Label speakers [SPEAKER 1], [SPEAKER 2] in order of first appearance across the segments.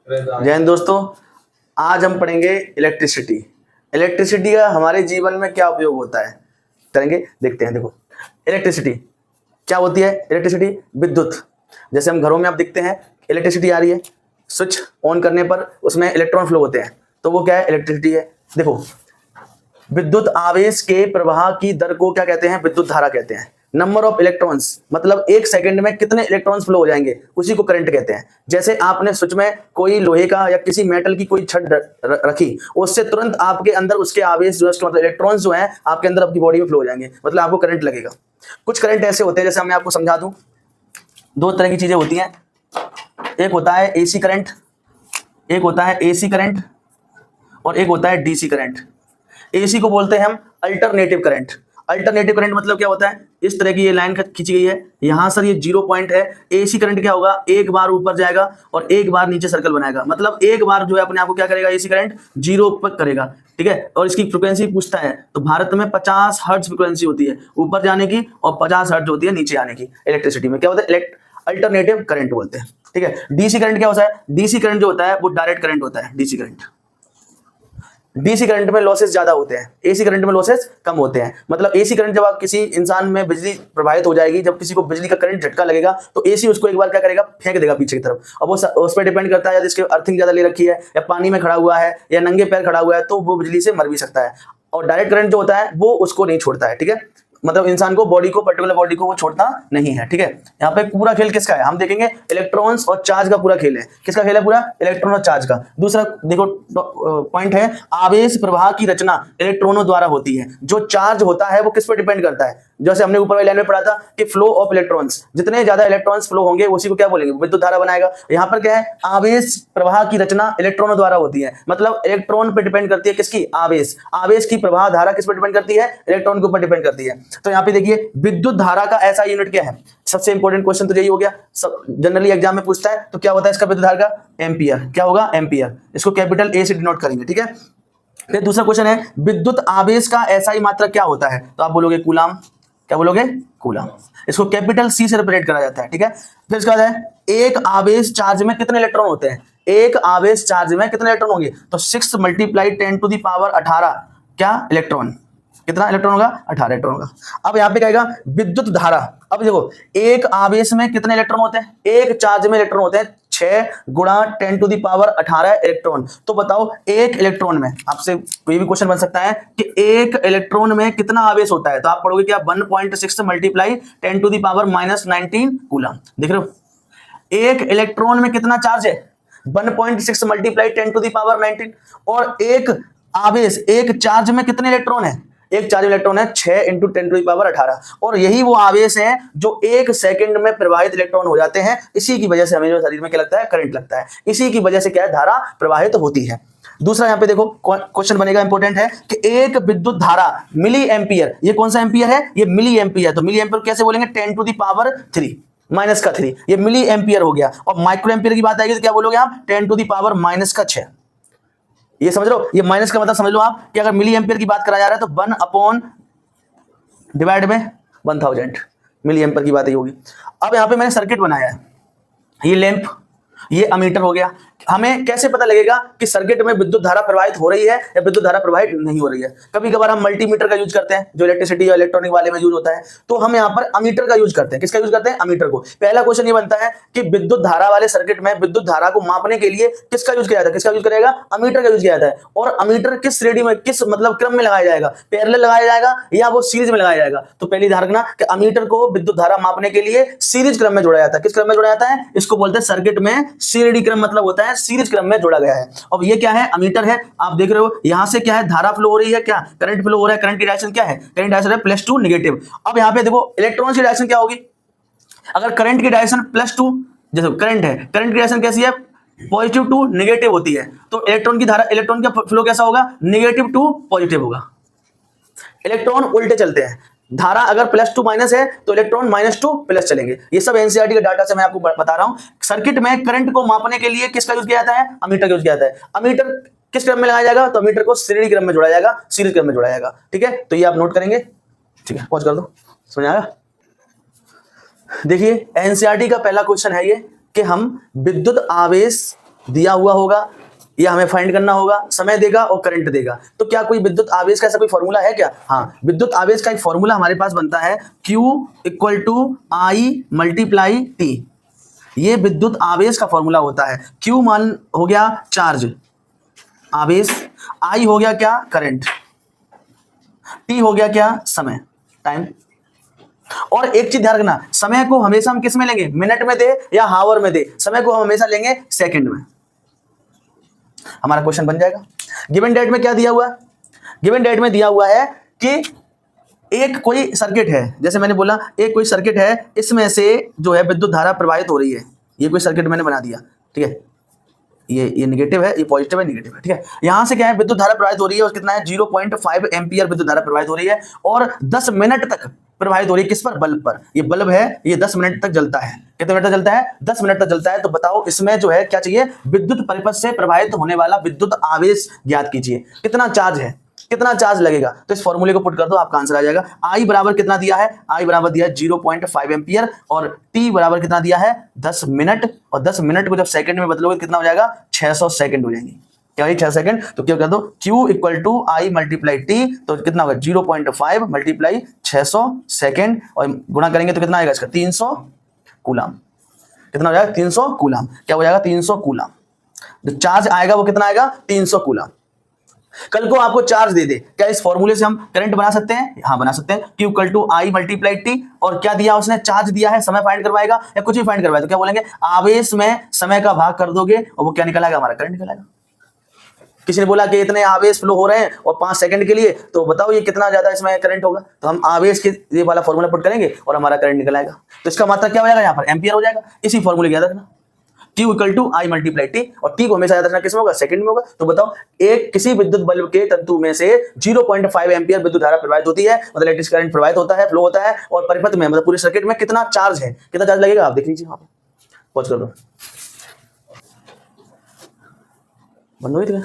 [SPEAKER 1] जय हिंद दोस्तों, आज हम पढ़ेंगे इलेक्ट्रिसिटी। इलेक्ट्रिसिटी का हमारे जीवन में क्या उपयोग होता है करेंगे, देखते हैं। देखो, इलेक्ट्रिसिटी क्या होती है? इलेक्ट्रिसिटी विद्युत। जैसे हम घरों में आप दिखते हैं, इलेक्ट्रिसिटी आ रही है, स्विच ऑन करने पर उसमें इलेक्ट्रॉन फ्लो होते हैं, तो वो क्या है? इलेक्ट्रिसिटी है। देखो, विद्युत आवेश के प्रवाह की दर को क्या कहते हैं? विद्युत धारा कहते हैं। नंबर ऑफ इलेक्ट्रॉन्स, मतलब एक सेकंड में कितने इलेक्ट्रॉन्स फ्लो हो जाएंगे, उसी को करंट कहते हैं। जैसे आपने स्विच में कोई लोहे का या किसी मेटल की कोई छड़ रखी, उससे तुरंत आपके अंदर उसके आवेश जो है, मतलब इलेक्ट्रॉन्स जो है आपके अंदर आपकी बॉडी में फ्लो हो जाएंगे, मतलब आपको करंट लगेगा। कुछ करंट ऐसे होते हैं, जैसे मैं आपको समझा दूं, दो तरह की चीजें होती हैं। एक होता है एसी करंट, एक होता है एसी करंट, और एक होता है डीसी करंट। एसी को बोलते हैं हम अल्टरनेटिव करंट। अल्टरनेटिव करंट मतलब क्या होता है? इस तरह की ये लाइन खींची गई है, यहां सर ये 0 पॉइंट है। एसी करंट क्या होगा? एक बार ऊपर जाएगा और एक बार नीचे सर्कल बनाएगा, मतलब एक बार जो है अपने आप को क्या करेगा? एसी करंट 0 पर करेगा, ठीक है। और इसकी फ्रिक्वेंसी पूछता है, तो भारत में 50 हर्ट्ज फ्रिक्वेंसी होती है ऊपर जाने की, और 50 हर्ट्ज होती है नीचे आने की। इलेक्ट्रिसिटी में क्या होता है? अल्टरनेटिव करंट बोलते हैं, ठीक है। डीसी करंट क्या होता है? डीसी करंट जो होता है वो डायरेक्ट करंट होता है। डीसी करंट, डीसी करंट में लॉसेस ज्यादा होते हैं, एसी करंट में लॉसेस कम होते हैं। मतलब एसी करंट, जब आप किसी इंसान में बिजली प्रवाहित हो जाएगी, जब किसी को बिजली का करंट झटका लगेगा, तो एसी उसको एक बार क्या करेगा? फेंक देगा पीछे की तरफ। अब वो उस पर डिपेंड करता है, जिसके अर्थिंग ज्यादा ले रखी है, या पानी में खड़ा हुआ है, या नंगे पैर खड़ा हुआ है, तो वो बिजली से मर भी सकता है। और डायरेक्ट करंट जो होता है वो उसको नहीं छोड़ता है, ठीक है। मतलब इंसान को, बॉडी को, पर्टिकुलर बॉडी को वो छोड़ता नहीं है, ठीक है। यहाँ पे पूरा खेल किसका है हम देखेंगे? इलेक्ट्रॉन्स और चार्ज का पूरा खेल है। किसका खेल है पूरा? इलेक्ट्रॉन और चार्ज का। दूसरा देखो पॉइंट है, आवेश प्रवाह की रचना इलेक्ट्रॉनों द्वारा होती है। जो चार्ज होता है वो किस पर डिपेंड करता है? जैसे हमने ऊपर वाली लाइन में पढ़ा था कि फ्लो ऑफ इलेक्ट्रॉन्स, जितने ज्यादा इलेक्ट्रॉन्स फ्लो होंगे उसी को क्या बोलेंगे? विद्युत धारा बनाएगा। यहाँ पर क्या है? आवेश प्रवाह की रचना इलेक्ट्रॉनों द्वारा होती है, मतलब इलेक्ट्रॉन पे डिपेंड करती है किसकी? आवेश। आवेश की प्रवाह धारा किस पर डिपेंड करती है? इलेक्ट्रॉन के ऊपर डिपेंड करती है। तो यहाँ पे देखिए, विद्युत धारा का ऐसा यूनिट क्या है? सबसे इंपॉर्टेंट क्वेश्चन तो यही हो गया, जनरली एग्जाम में पूछता है। तो क्या होता है इसका विद्युत धारा का? एम्पियर। क्या होगा? एम्पियर। इसको कैपिटल ए से डिनोट करेंगे, ठीक है। फिर दूसरा क्वेश्चन है, विद्युत आवेश का एसआई मात्रक क्या होता है? तो आप बोलोगे कूलाम। क्या बोलोगे? कूलाम। इसको कैपिटल सी से रिप्रेजेंट करा जाता है, ठीक है। फिर इसका है, एक आवेश चार्ज में कितने इलेक्ट्रॉन होते हैं? एक आवेश चार्ज में कितने इलेक्ट्रॉन होंगे? तो 6 × 10⁻18 क्या इलेक्ट्रॉन? कितना इलेक्ट्रॉन होगा? 18 इलेक्ट्रॉन होगा। अब यहाँ पे क्या आएगा? विद्युत धारा। अब देखो, एक आवेश में कितने इलेक्ट्रॉन होते हैं? एक चार्ज में इलेक्ट्रॉन होते हैं 6 × 10⁻18 इलेक्ट्रॉन। तो बताओ, एक इलेक्ट्रॉन में, आपसे कोई भी क्वेश्चन बन सकता है कि एक इलेक्ट्रॉन में कितना आवेश होता है? तो आप पढ़ोगे क्या? 1.6 × 10⁻19 कूलम। देख रहे हो, एक इलेक्ट्रॉन में कितना चार्ज है? 1.6 × 10⁻19। और एक आवेश, एक चार्ज में कितने इलेक्ट्रॉन है? एक चार्ज इलेक्ट्रॉन है 6 × 10⁻18। और यही वो आवेश है जो एक सेकंड में प्रवाहित इलेक्ट्रॉन हो जाते हैं। इसी की वजह से हमें जो शरीर में क्या लगता है? करंट लगता है। इसी की वजह से क्या है? धारा प्रवाहित होती है। दूसरा यहाँ पे देखो क्वेश्चन बनेगा, इंपॉर्टेंट है कि एक विद्युत धारा मिली एम्पियर, ये कौन सा एम्पियर है? ये मिली एम्पियर। तो मिली एम्पियर कैसे बोलेंगे? 10⁻3 माइनस का 3, ये मिली एम्पियर हो गया। और माइक्रो एम्पियर की बात आएगी तो क्या बोलोगे आप? 10⁻⁻6। ये समझ लो, ये माइनस का मतलब समझ लो आप कि अगर मिली एम्पियर की बात करा जा रहा है तो 1/1000 मिली एम्पियर की बात ही होगी। अब यहाँ पे मैंने सर्किट बनाया है, ये लैंप, ये अमीटर हो गया। हमें कैसे पता लगेगा कि सर्किट में विद्युत धारा प्रवाहित हो रही है या विद्युत धारा प्रवाहित नहीं हो रही है? कभी कभार हम मल्टीमीटर का यूज करते हैं, जो इलेक्ट्रिसिटी या इलेक्ट्रॉनिक वाले में यूज होता है। तो हम यहाँ पर अमीटर का यूज करते हैं। किसका यूज करते हैं? अमीटर को। पहला क्वेश्चन ये बनता है कि विद्युत धारा वाले सर्किट में विद्युत धारा को मापने के लिए किसका यूज किया जाता है? किसका यूज करेगा? अमीटर का यूज किया जाता है। और अमीटर किस श्रेणी में, किस मतलब क्रम में लगाया जाएगा? पैरेलल लगाया जाएगा या वो सीरीज में लगाया जाएगा? तो पहली धारणा कि अमीटर को विद्युत धारा मापने के लिए सीरीज क्रम में जोड़ा जाता है। किस क्रम में जोड़ा जाता है? इसको बोलते हैं सर्किट में सीरीडी क्रम, मतलब होता है सीरीज क्रम में जोड़ा गया है। अब ये क्या है? अमीटर है। आप देख रहे हो यहां से क्या है? धारा फ्लो हो रही है, क्या करंट फ्लो हो रहा है। करंट की डायरेक्शन क्या है? करंट डायरेक्शन है +2 नेगेटिव। अब यहां पे देखो, इलेक्ट्रॉन की डायरेक्शन क्या होगी? अगर करंट की डायरेक्शन +2, जैसे करंट है, करंट की डायरेक्शन कैसी है? पॉजिटिव टू नेगेटिव होती है। तो इलेक्ट्रॉन की धारा, इलेक्ट्रॉन का फ्लो कैसा होगा? नेगेटिव टू पॉजिटिव होगा। इलेक्ट्रॉन उल्टे चलते हैं। धारा अगर +2 माइनस है तो इलेक्ट्रॉन -2 प्लस चलेंगे। ये सब एनसीईआरटी के डाटा से मैं आपको बता रहा हूं। सर्किट में करंट को मापने के लिए किसका यूज किया जाता है? अमीटर का यूज किया जाता है। अमीटर किस क्रम में लगाया जाएगा? तो अमीटर को श्रेणी क्रम में जोड़ा जाएगा, सीरीज क्रम में जोड़ा जाएगा, ठीक है। तो ये आप नोट करेंगे, ठीक है। पॉज कर दो, समझ आया? देखिए, एनसीईआरटी का पहला क्वेश्चन है ये कि हम विद्युत आवेश दिया हुआ होगा, ये हमें फाइंड करना होगा, समय देगा और करंट देगा। तो क्या कोई विद्युत आवेश का ऐसा कोई फॉर्मूला है क्या? हाँ, विद्युत आवेश का एक फॉर्मूला हमारे पास बनता है Q equal to I multiply T. ये विद्युत आवेश का फॉर्मूला होता है। Q मान हो गया चार्ज, आवेश, I हो गया क्या? करंट, T हो गया क्या? समय, टाइम। और एक चीज ध्यान रखना, समय को हमेशा हम किस में लेंगे? मिनट में दे या हावर में दे, समय को हम हमेशा लेंगे सेकंड में। हमारा क्वेश्चन बन जाएगा। गिवन डेट में क्या दिया हुआ है? गिवन डेट में दिया हुआ है कि एक कोई सर्किट है, जैसे मैंने बोला एक कोई सर्किट है, इसमें से जो है विद्युत धारा प्रवाहित हो रही है। ये कोई सर्किट मैंने बना दिया, ठीक है, ये नेगेटिव है, ये पॉजिटिव है, नेगेटिव है, ठीक है। यहां से क्या है? विद्युत धारा प्रवाहित हो रही है, और कितना है? 0.5 एम्पियर विद्युत धारा प्रवाहित हो रही है, और 10 मिनट तक प्रवाहित हो रही है। किस पर? बल्ब पर। ये बल्ब है, ये 10 मिनट तक जलता है। कितने मिनट तक जलता है? 10 मिनट तक जलता है। तो बताओ इसमें जो है क्या चाहिए? विद्युत परिपथ से प्रवाहित होने वाला विद्युत आवेश ज्ञात कीजिए। कितना चार्ज है, कितना चार्ज लगेगा? तो इस फॉर्मूले को पुट कर दो, आपका आंसर आ जाएगा। आई बराबर कितना दिया है? आई बराबर दिया है 0.5 एम्पियर, और टी बराबर कितना दिया है? 10 मिनट, और 10 मिनट को जब सेकंड में बदलोगे कितना हो जाएगा? 600 सेकंड हो जाएंगे। क्या भाई? 6 सेकंड। तो क्या कर दो? Q equal to I multiply T, तो कितना होगा? 0.5 मल्टीप्लाई 600 सेकंड, और गुणा करेंगे तो कितना आएगा इसका? 300 कूलम। कितना हो जाएगा? 300 कूलम। क्या हो जाएगा? 300 कूलम। जो चार्ज आएगा वो कितना आएगा? 300 कूलम। कल को आपको चार्ज दे दे, क्या इस फॉर्मूले से हम करंट बना सकते हैं? हाँ, बना सकते हैं। Q equal to I multiply T, और क्या दिया उसने? चार्ज दिया है। समय फाइंड करवाएगा या कुछ भी फाइंड करवाएगा तो क्या बोलेंगे? आवेश में समय का भाग कर दोगे, और वो क्या निकल आएगा? हमारा करंट निकल आएगा। किसी ने बोला कि इतने आवेश फ्लो हो रहे हैं और 5 सेकंड के लिए, तो बताओ ये कितना ज्यादा इसमें करंट होगा। तो हम आवेश के ये वाला फॉर्मूला पुट करेंगे और हमारा करंट निकल आएगा। तो इसका मात्रा क्या हो जाएगा? यहाँ पर एम्पियर हो जाएगा। इसी फॉर्मूले याद रखना, Q equal to I multiply T, और T को हमेशा याद रखना किसमें होगा? सेकंड में होगा। तो बताओ एक किसी विद्युत बल्ब के तंतु में से 0.5 एम्पियर विद्युत धारा प्रवाहित होती है, मतलब इलेक्ट्रिक करंट प्रवाहित होता है, फ्लो होता है, और परिपथ में मतलब पूरे सर्किट में कितना चार्ज है, कितना चार्ज लगेगा? आप देख लीजिए, वहां पर पॉज कर दो। बंद हुई थी।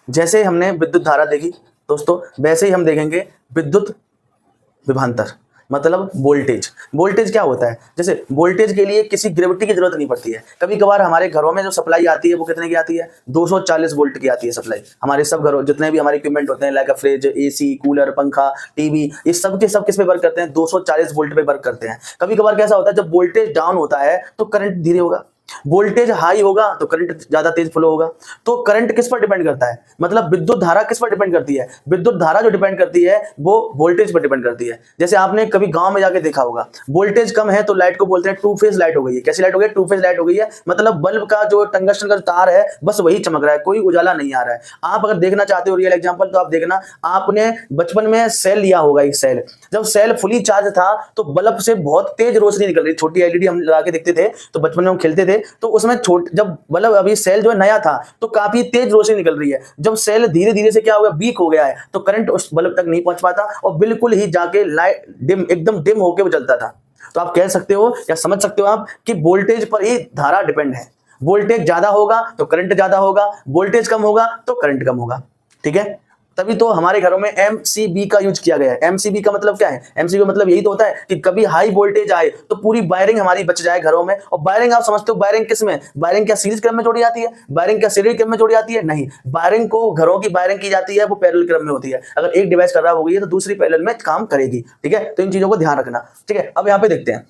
[SPEAKER 1] जैसे हमने विद्युत धारा देखी दोस्तों, वैसे ही हम देखेंगे विद्युत विभवांतर, मतलब वोल्टेज। वोल्टेज क्या होता है? जैसे वोल्टेज के लिए किसी ग्रेविटी की जरूरत नहीं पड़ती है। कभी कभार हमारे घरों में जो सप्लाई आती है वो कितने की आती है? 240 वोल्ट की आती है सप्लाई। हमारे सब घरों जितने भी हमारे इक्विपमेंट होते हैं, लाइक फ्रिज, एसी, कूलर, पंखा, टीवी, ये सब के सब किस पे वर्क करते हैं? 240 वोल्ट पे वर्क करते हैं। कभी कभार कैसा होता है, जब वोल्टेज डाउन होता है तो करंट धीरे होगा, वोल्टेज हाई होगा तो करंट ज्यादा तेज फ्लो होगा। तो करंट किस पर डिपेंड करता है? मतलब विद्युत धारा किस पर डिपेंड करती है? विद्युत धारा जो डिपेंड करती है वो वोल्टेज पर डिपेंड करती है। जैसे आपने कभी गांव में जाके देखा होगा, वोल्टेज कम है तो लाइट को बोलते हैं टू फेज लाइट हो गई है। कैसी लाइट हो गई? टू फेज लाइट हो गई है, मतलब बल्ब का जो टंगस्टन का तार है बस वही चमक रहा है, कोई उजाला नहीं आ रहा है। आप अगर देखना चाहते हो रियल एग्जांपल, तो आप देखना, आपने बचपन में सेल लिया होगा। एक सेल, जब सेल फुली चार्ज था तो बल्ब से बहुत तेज रोशनी निकल रही। छोटी एलईडी हम लगा के देखते थे, तो बचपन में हम खेलते थे, तो उसमें जब बल्ब अभी सेल जो है नया था तो काफी तेज रोशनी निकल रही है। जब सेल धीरे धीरे से क्या हो गया? वीक हो गया है, तो करंट उस बल्ब तक नहीं पहुंच पाता, और बिल्कुल ही जाके लाइट डिम, एकदम डिम होके वो जलता था। तो आप कह सकते हो या समझ सकते हो आप कि वोल्टेज पर ही धारा डिपेंड है। वोल्टेज ज्यादा होगा तो करंट ज्यादा होगा, वोल्टेज कम होगा तो करंट कम होगा, ठीक है। तभी तो हमारे घरों में MCB का यूज किया गया है। MCB का मतलब क्या है? MCB का मतलब यही तो होता है कि कभी हाई वोल्टेज आए तो पूरी वायरिंग हमारी बच जाए घरों में। और वायरिंग आप समझते हो, वायरिंग किस में? वायरिंग क्या सीरीज क्रम में जोड़ी जाती है? वायरिंग क्या सीरियल क्रम में जोड़ी जाती है? नहीं, वायरिंग को घरों की वायरिंग की जाती है वो पैरेलल क्रम में होती है। अगर एक डिवाइस खराब हो गई है तो दूसरी पैरेलल में काम करेगी, ठीक है। तो इन चीजों को ध्यान रखना, ठीक है। अब यहाँ पे देखते हैं,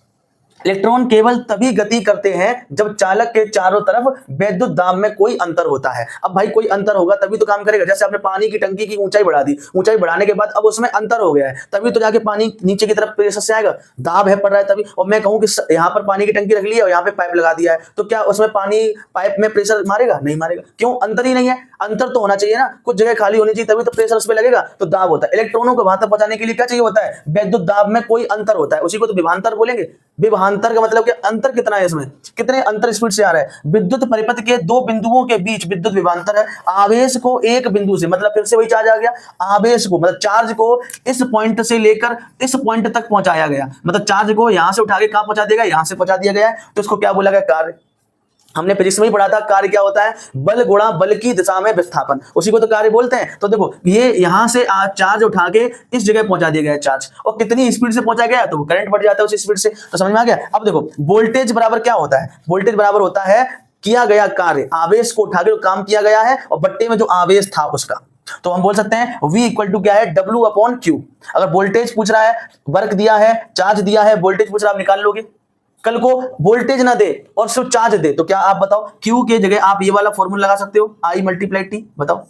[SPEAKER 1] इलेक्ट्रॉन केवल तभी गति करते हैं जब चालक के चारों तरफ विद्युत दाब में कोई अंतर होता है। अब भाई कोई अंतर होगा तभी तो काम करेगा। जैसे आपने पानी की टंकी की ऊंचाई बढ़ा दी, ऊंचाई बढ़ाने के बाद अब उसमें अंतर हो गया है, तभी तो जाके पानी नीचे की तरफ प्रेशर से आएगा, दाब है पड़ रहा है तभी। और मैं कहूं कि यहाँ पर पानी की टंकी रख ली है और यहाँ पे पाइप लगा दिया है, तो क्या उसमें पानी पाइप में प्रेशर मारेगा? नहीं मारेगा। क्यों? अंतर ही नहीं है। अंतर तो होना चाहिए ना, कुछ जगह खाली होनी चाहिए तभी तो प्रेशर उस पर लगेगा, तो दाब होता है। इलेक्ट्रॉनों को वहां तक पहुंचाने के लिए क्या चाहिए होता है? विद्युत दाब में कोई अंतर होता है, उसी को तो विभवांतर बोलेंगे। विभवांतर का मतलब कि अंतर कितना है, इसमें कितने अंतर स्पीड से आ रहा है। विद्युत परिपथ के दो बिंदुओं के बीच विद्युत विभवांतर है। आवेश को एक बिंदु से, मतलब फिर से वही चार्ज आ गया, आवेश को मतलब चार्ज को इस पॉइंट से लेकर इस पॉइंट तक पहुंचाया गया, मतलब चार्ज को यहां से उठा के कहां पहुंचा दिया गया? यहां से पहुंचा दिया गया है। तो इसको क्या बोला गया? कार्य। हमने फिजिक्स में ही पढ़ा था, कार्य क्या होता है? बल गुणा बल की दिशा में विस्थापन, उसी को तो कार्य बोलते हैं। तो देखो ये यहां से चार्ज उठा के इस जगह पहुंचा दिया गया चार्ज, और कितनी स्पीड से पहुंचा गया तो करंट बढ़ जाता है उस स्पीड से। तो समझ में आ गया। अब देखो वोल्टेज बराबर क्या होता है? वोल्टेज बराबर होता है किया गया कार्य, आवेश को उठा के जो काम किया गया है और बट्टे में जो आवेश था उसका, तो हम बोल सकते हैं V इक्वल टू क्या है, W/Q। अगर वोल्टेज पूछ रहा है, वर्क दिया है, चार्ज दिया है, वोल्टेज पूछ रहा है, आप निकाल लोगे। कल को वोल्टेज ना दे और सिर्फ चार्ज दे तो क्या आप बताओ, Q के जगह आप ये वाला फॉर्मूला लगा सकते हो, I × T। बताओ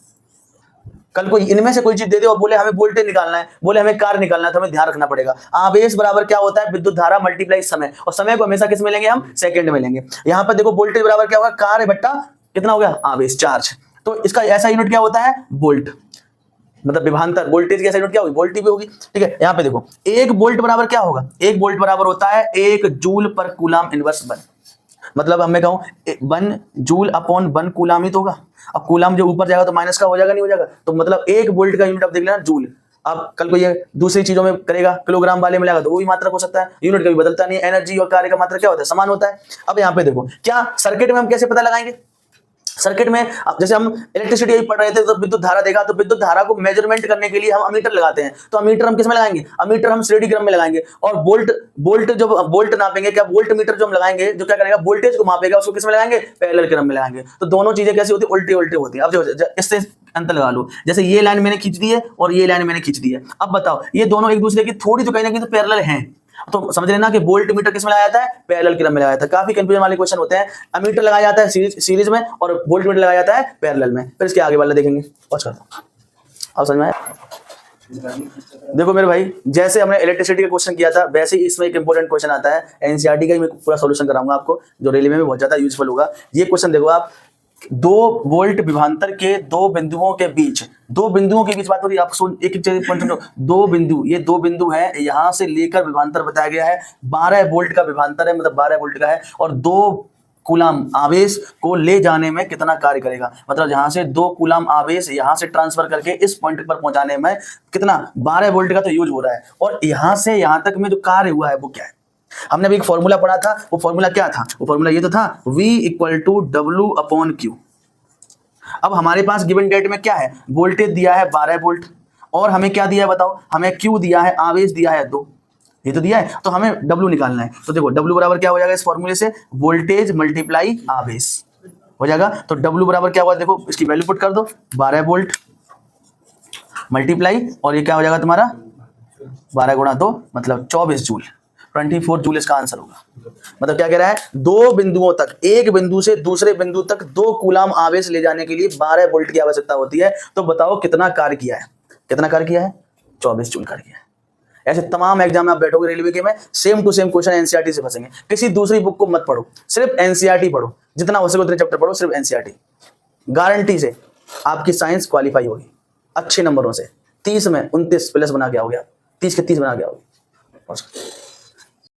[SPEAKER 1] कल को इनमें से कोई चीज दे दे और बोले हमें वोल्टेज निकालना है, बोले हमें कार्य निकालना है, तो हमें ध्यान रखना पड़ेगा आवेश बराबर क्या होता है, विद्युत धारा मल्टीप्लाई समय, और समय को हमेशा किस में लेंगे हम, सेकंड में लेंगे। यहां पर देखो वोल्टेज बराबर क्या होगा, कार्य बट्टा कितना हो गया, आवेश, चार्ज। तो इसका ऐसा यूनिट क्या होता है, वोल्ट, मतलब विभवांतर। वोल्टेज की ऐसा यूनिट क्या होगी, वोल्ट भी होगी। ठीक है, यहाँ पे देखो 1 वोल्ट बराबर क्या होगा, 1 वोल्ट बराबर होता है 1 जूल पर कूलाम इनवर्स 1। मतलब अब मैं कहूं 1 जूल अपॉन 1 कूलाम ही तो होगा। अब कूलाम जो ऊपर जाएगा तो माइनस का हो जाएगा, नहीं हो जाएगा, तो मतलब 1 वोल्ट का यूनिट आप देख लेना जूल। अब कल को ये दूसरी चीजों में करेगा, किलोग्राम वाले में लगा तो वो भी मात्रक हो सकता है, यूनिट कभी बदलता नहीं है, एनर्जी और कार्य का मात्रक क्या होता है, समान होता है। अब यहाँ पे देखो क्या सर्किट में हम कैसे पता लगाएंगे, सर्किट में अब जैसे हम इलेक्ट्रिसिटी पढ़ रहे थे तो विद्युत धारा देखा, तो विद्युत धारा को मेजरमेंट करने के लिए हम अमीटर लगाते हैं, तो अमीटर हम किस में लगाएंगे, अमीटर हम श्रेणी क्रम में लगाएंगे। और वोल्ट जब वोल्ट नापेंगे, क्या वोल्ट मीटर जो हम लगाएंगे जो क्या करेगा, वोल्टेज को मापेगा, उसको किस में लगाएंगे, पैरेलल क्रम में लगाएंगे। तो दोनों चीजें कैसी होती है, उल्टी उल्टी होती है। अब जो इससे अंतर लगा लो, जैसे ये लाइन मैंने खींच दी है और ये लाइन मैंने खींच दी है, अब बताओ ये दोनों एक दूसरे की थोड़ी तो कहीं ना कहीं तो पैरेलल हैं, तो समझ लेना कि वोल्ट मीटर किस में लगाया जाता है, पैरेलल क्रम में लगाया जाता है। काफी कंफ्यूजन वाले क्वेश्चन होते हैं, अमीटर लगाया जाता है सीरीज में और वोल्ट मीटर लगाया जाता है पैरेलल में। फिर इसके आगे वाला देखेंगे, वॉच करता हूं, अब समझ में आया। देखो मेरे भाई, जैसे हमने इलेक्ट्रिसिटी का क्वेश्चन किया था वैसे ही इसमें एक इंपॉर्टेंट क्वेश्चन आता है, एनसीईआरटी का ही मैं पूरा सॉल्यूशन कराऊंगा आपको, जो रेलवे में बहुत ज्यादा यूजफुल होगा। ये क्वेश्चन देखो आप, 2 वोल्ट विभवांतर के 2 बिंदुओं के बीच, 2 बिंदुओं के बीच बात हो रही है, आप सुन एक पॉइंट समझो, 2 बिंदु, ये 2 बिंदु है, यहां से लेकर विभवांतर बताया गया है, 12 वोल्ट का विभवांतर है, मतलब 12 वोल्ट का है, और 2 कूलाम आवेश को ले जाने में कितना कार्य करेगा, मतलब यहां से 2 कूलाम आवेश यहां से ट्रांसफर करके इस पॉइंट पर पहुंचाने में कितना 12 वोल्ट का तो यूज हो रहा है, और यहां से यहां तक में जो कार्य हुआ है वो क्या है। हमने अभी एक फॉर्मूला पढ़ा था, वो फॉर्मूला क्या था, वो फॉर्मूला ये तो था V = W/Q। अब हमारे पास गिवन डेट में क्या है, वोल्टेज दिया है 12 वोल्ट, और हमें क्या दिया है बताओ, हमें Q दिया है, आवेश दिया है 2, ये तो दिया है, तो हमें W निकालना है। तो देखो W बराबर क्या हो जाएगा इस फॉर्मूले से, वोल्टेज मल्टीप्लाई आवेश हो जाएगा। तो W बराबर क्या हुआ, देखो इसकी वैल्यू पुट कर दो, 12 वोल्ट मल्टीप्लाई, और ये क्या हो जाएगा तुम्हारा 12 × 2 मतलब 24 जूल, 24 जूल इसका आंसर होगा। मतलब क्या कह रहा है, 2 बिंदुओं तक, एक बिंदु से दूसरे बिंदु तक 2 कूलाम आवेश ले जाने के लिए 12 वोल्ट की आवश्यकता होती है। तो बताओ कितना कार्य किया है, कितना कार्य किया है, 24 जूल कार्य किया है। ऐसे तमाम एग्जाम में आप बैठोगे रेलवे के में, same to same question NCERT से फंसेंगे। किसी दूसरी बुक को मत पढ़ो, सिर्फ एनसीईआरटी पढ़ो, जितना हो सके उतने चैप्टर पढ़ो, सिर्फ एनसीईआरटी। गारंटी से आपकी साइंस क्वालिफाई होगी अच्छे नंबरों से, 30 में 29 प्लस बना के आओगे आप, 30 के 30 बना के आओगे।